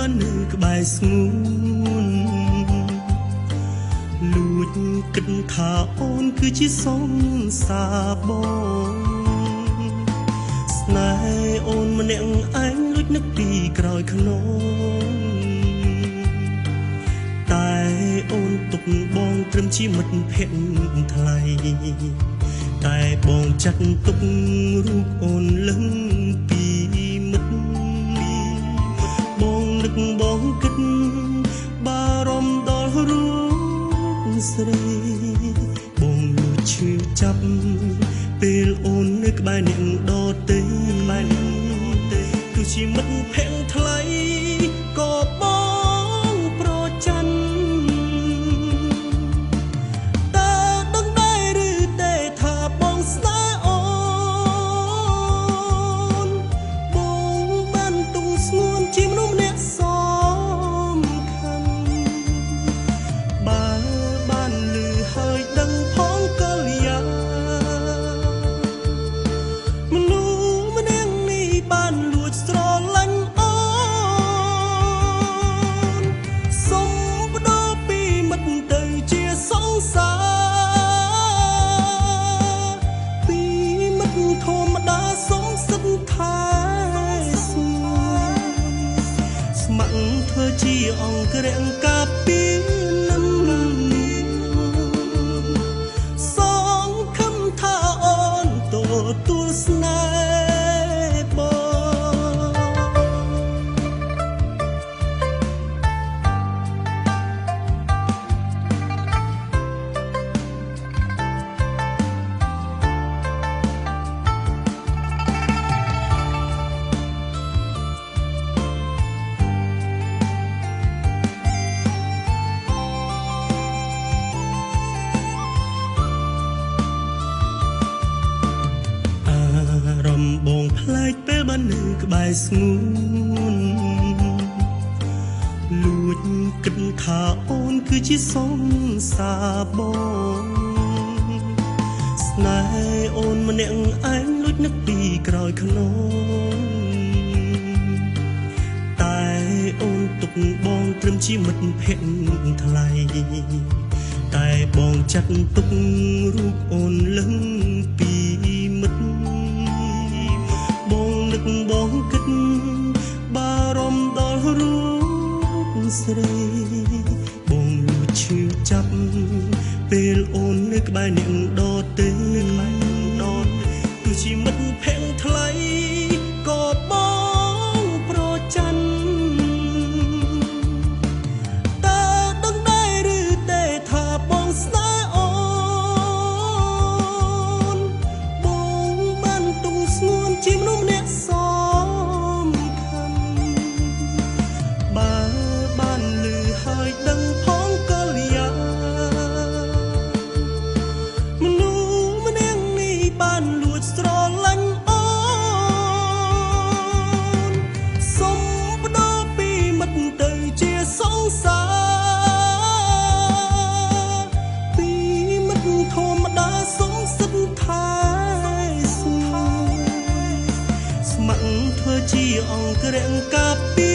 បាននៅក្បែរស្ងួនលួចគិតថាអូនគឺជាសងសាបងស្នេហ៍អូនម្នាក់ឯងលួចនឹកពីក្រោយខ្នងតែអូនទុកបងត្រឹមជាមិត្តភក្តិថ្លៃតែបងចាត់ទុករូបអូនលឹងពីមិត្តបងនឹកបងគិតបារម្ភដល់រូបស្រីបងលួចឈឺចាប់ពេលអូននៅក្បែរអ្នកដទៃទោះជាមិត្តភក្តិថ្លៃក៏បងប្រច័ណ្ឌតើដឹងដែរឬទេថាបងស្នេហ៍អូនបងបានទុំស្ងួនជាមនុស្សម្នាក់សំខាន់បើបានលឺហើយដឹងផងក៏យ៉ាងមនុស្សម្នាក់នេះបានលួចស្រឡាញ់អូនសុំបដូរពីមិត្តទៅជាសងសាពីមិត្តធម្មតាសុំសិទ្ធថែសួរស្ម័គ្រធ្វើជាអង្គរៈការពីនឹងសងខំថាអូនទទួលស្នេហ៍បង អារម្មណ៍បងផ្លែកពេលបាននៅក្បែរស្ងួនលួចគិតថាអូនគឺជាសងសាបងស្នេហ៍អូនម្នាក់ឯងលួចនឹកពីក្រោយខ្នងតែអូនទុកបងត្រឹមជាមិត្តភក្តិថ្លៃតែបងចាត់ទុករូបអូនលឹងពីមិត្តបងនឹកបងគិតបារម្ភដល់រូបស្រីបងលួចឈឺចាប់ពេលអូននៅក្បែរអ្នកដទៃទោះជាមិត្តភក្តិថ្លៃក៏បងប្រច័ណ្ឌតើដឹងដែរឬទេថាបងស្នេហ៍អូនបងបានទុំស្ងួនជាមនុស្សម្នាក់សំខាន់បើបានលឺហើយដឹងផងក៏យ៉ាងមនុស្សម្នាក់នេះបានលួចស្រឡាញ់អូនសុំបដូរពីមិត្តទៅជាសងសាពីមិត្តធម្មតាសុំសិទ្ធថែសួរស្ម័គ្រធ្វើជាអង្គរៈការពី